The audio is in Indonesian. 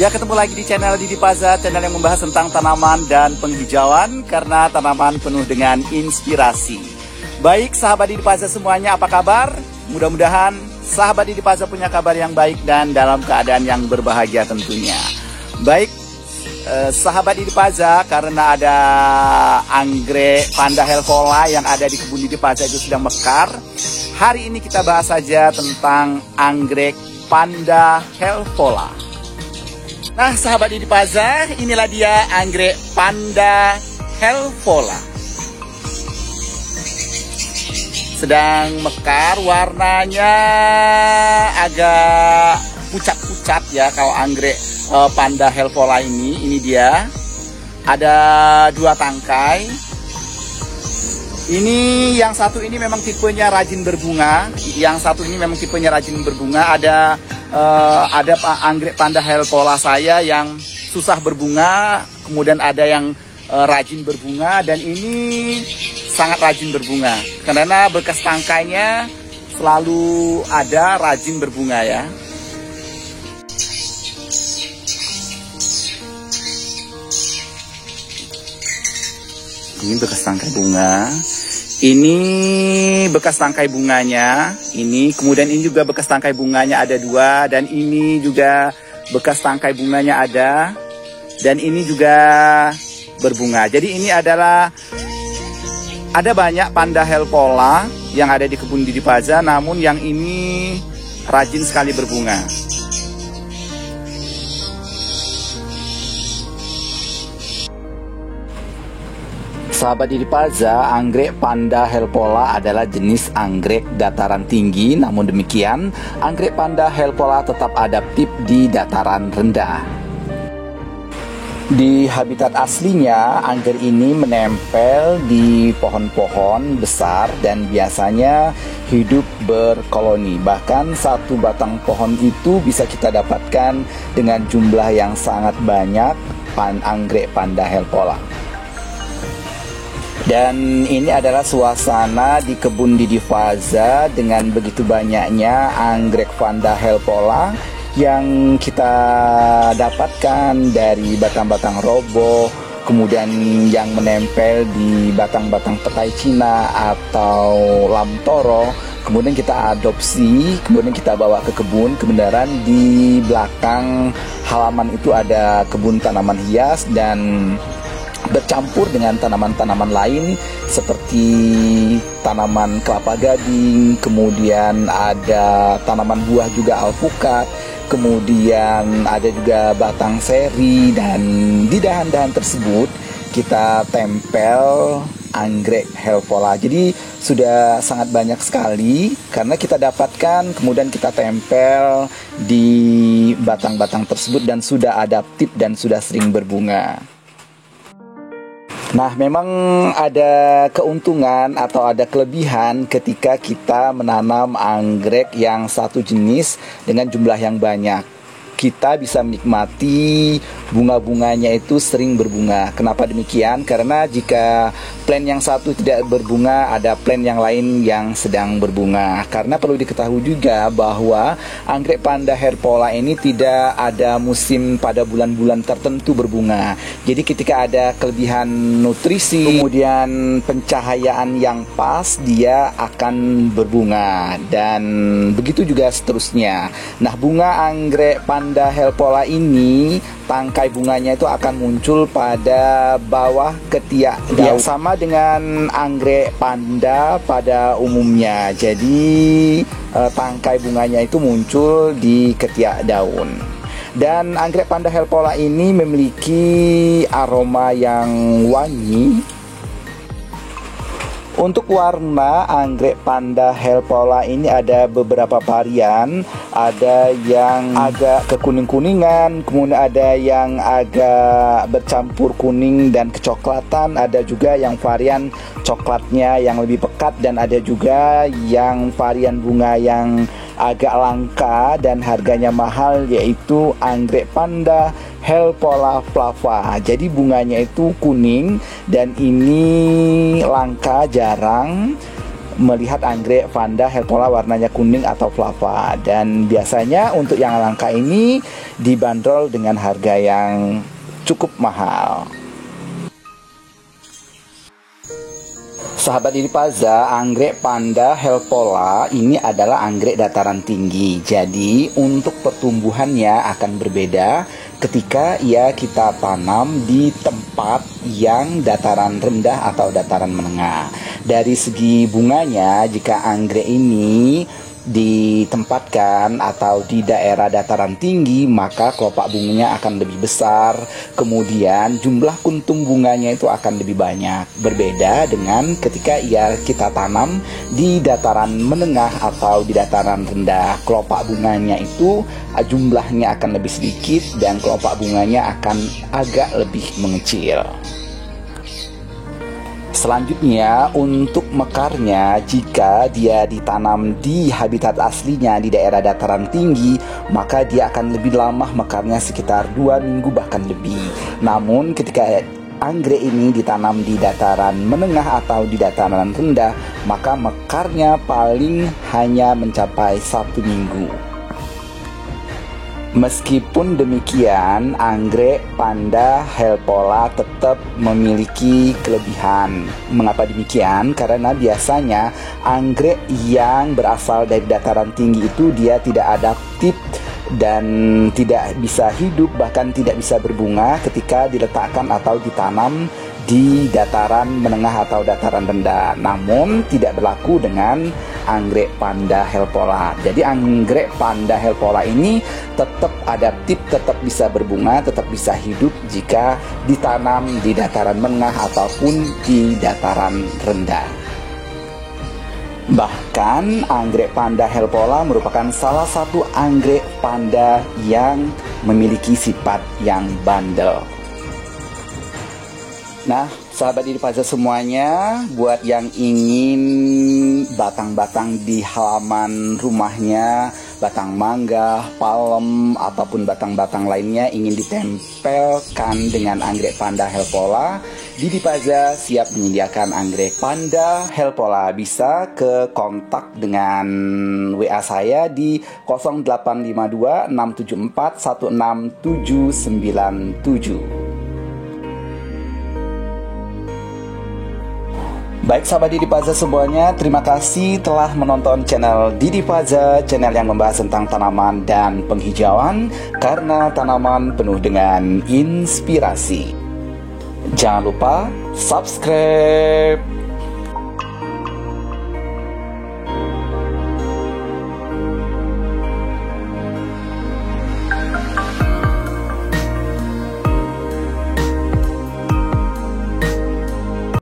Ya, ketemu lagi di channel Didi Paza, channel yang membahas tentang tanaman dan penghijauan karena tanaman penuh dengan inspirasi. Baik sahabat Didi Paza semuanya, apa kabar? Mudah-mudahan sahabat Didi Paza punya kabar yang baik dan dalam keadaan yang berbahagia tentunya. Baik sahabat Didi Paza, karena ada anggrek Panda helvola yang ada di kebun Didi Paza itu sedang mekar. Hari ini kita bahas saja tentang anggrek Panda helvola. Nah sahabat Didi Paza, inilah dia anggrek Panda helvola. Sedang mekar, warnanya agak pucat-pucat ya kalau anggrek Panda helvola ini dia. Ada 2 tangkai. Ini yang satu ini memang tipenya rajin berbunga. Yang satu ini memang tipenya rajin berbunga. Ada anggrek Panda helvola saya yang susah berbunga, kemudian ada yang rajin berbunga, dan ini sangat rajin berbunga karena bekas tangkainya selalu ada rajin berbunga ya. Ini bekas tangkai bunga. Ini bekas tangkai bunganya, ini kemudian ini juga bekas tangkai bunganya ada 2, dan ini juga bekas tangkai bunganya ada, dan ini juga berbunga. Jadi ini adalah ada banyak Panda helvola yang ada di kebun Didi Paza, namun yang ini rajin sekali berbunga. Sahabat Didi Paza, anggrek Panda helvola adalah jenis anggrek dataran tinggi. Namun demikian, anggrek Panda helvola tetap adaptif di dataran rendah. Di habitat aslinya, anggrek ini menempel di pohon-pohon besar dan biasanya hidup berkoloni. Bahkan satu batang pohon itu bisa kita dapatkan dengan jumlah yang sangat banyak anggrek Panda helvola. Dan ini adalah suasana di kebun Didi Paza dengan begitu banyaknya anggrek Panda helvola yang kita dapatkan dari batang-batang roboh, kemudian yang menempel di batang-batang petai Cina atau lamtoro. Kemudian kita adopsi, kemudian kita bawa ke kebun. Kebenaran di belakang halaman itu ada kebun tanaman hias dan bercampur dengan tanaman-tanaman lain seperti tanaman kelapa gading, kemudian ada tanaman buah juga alpukat, kemudian ada juga batang seri, dan di dahan-dahan tersebut kita tempel anggrek helvola. Jadi sudah sangat banyak sekali karena kita dapatkan, kemudian kita tempel di batang-batang tersebut dan sudah adaptif dan sudah sering berbunga. Nah, memang ada keuntungan atau ada kelebihan ketika kita menanam anggrek yang satu jenis dengan jumlah yang banyak. Kita bisa menikmati bunga-bunganya itu sering berbunga. Kenapa demikian? Karena jika plant yang satu tidak berbunga, ada plant yang lain yang sedang berbunga. Karena perlu diketahui juga bahwa anggrek Panda helvola ini tidak ada musim pada bulan-bulan tertentu berbunga. Jadi ketika ada kelebihan nutrisi, kemudian pencahayaan yang pas, dia akan berbunga. Dan begitu juga seterusnya. Nah, bunga anggrek Panda helvola ini, tangkai bunganya itu akan muncul pada bawah ketiak daun, sama dengan anggrek panda pada umumnya. Jadi tangkai bunganya itu muncul di ketiak daun. Dan anggrek Panda helvola ini memiliki aroma yang wangi. Untuk warna anggrek Panda helvola ini ada beberapa varian. Ada yang agak kekuning-kuningan, kemudian ada yang agak bercampur kuning dan kecoklatan. Ada juga yang varian coklatnya yang lebih pekat, dan ada juga yang varian bunga yang agak langka dan harganya mahal, yaitu anggrek Panda helvola flava. Jadi bunganya itu kuning dan ini langka, jarang. melihat anggrek Vanda helpola warnanya kuning atau flava. Dan biasanya untuk yang langka ini dibanderol dengan harga yang cukup mahal. Sahabat Diripaza, anggrek Panda helpola ini adalah anggrek dataran tinggi. Jadi untuk pertumbuhannya akan berbeda ketika kita tanam di tempat yang dataran rendah atau dataran menengah. Dari segi bunganya, jika anggrek ini ditempatkan atau di daerah dataran tinggi, maka kelopak bunganya akan lebih besar, kemudian jumlah kuntum bunganya itu akan lebih banyak. Berbeda dengan ketika kita tanam di dataran menengah atau di dataran rendah, kelopak bunganya itu jumlahnya akan lebih sedikit dan kelopak bunganya akan agak lebih mengecil. Selanjutnya, untuk mekarnya, jika dia ditanam di habitat aslinya di daerah dataran tinggi, maka dia akan lebih lama mekarnya, sekitar 2 minggu bahkan lebih. Namun ketika anggrek ini ditanam di dataran menengah atau di dataran rendah, maka mekarnya paling hanya mencapai 1 minggu. Meskipun demikian, anggrek Panda helpola tetap memiliki kelebihan. Mengapa demikian? Karena biasanya anggrek yang berasal dari dataran tinggi itu dia tidak adaptif dan tidak bisa hidup, bahkan tidak bisa berbunga ketika diletakkan atau ditanam di dataran menengah atau dataran rendah. Namun tidak berlaku dengan anggrek Panda helpola. Jadi anggrek Panda helpola ini tetap adaptif, tetap bisa berbunga, tetap bisa hidup jika ditanam di dataran menengah ataupun di dataran rendah. Bahkan anggrek Panda helpola merupakan salah satu anggrek panda yang memiliki sifat yang bandel. Nah, sahabat Diripaza semuanya, buat yang ingin batang-batang di halaman rumahnya, batang mangga, palem, ataupun batang-batang lainnya ingin ditempelkan dengan anggrek Panda helpola, Diripaza siap menyediakan anggrek Panda helpola. Bisa ke kontak dengan WA saya di 0852 674 16797. Baik sahabat Diripaza semuanya, terima kasih telah menonton channel Diripaza, channel yang membahas tentang tanaman dan penghijauan, karena tanaman penuh dengan inspirasi. Jangan lupa subscribe.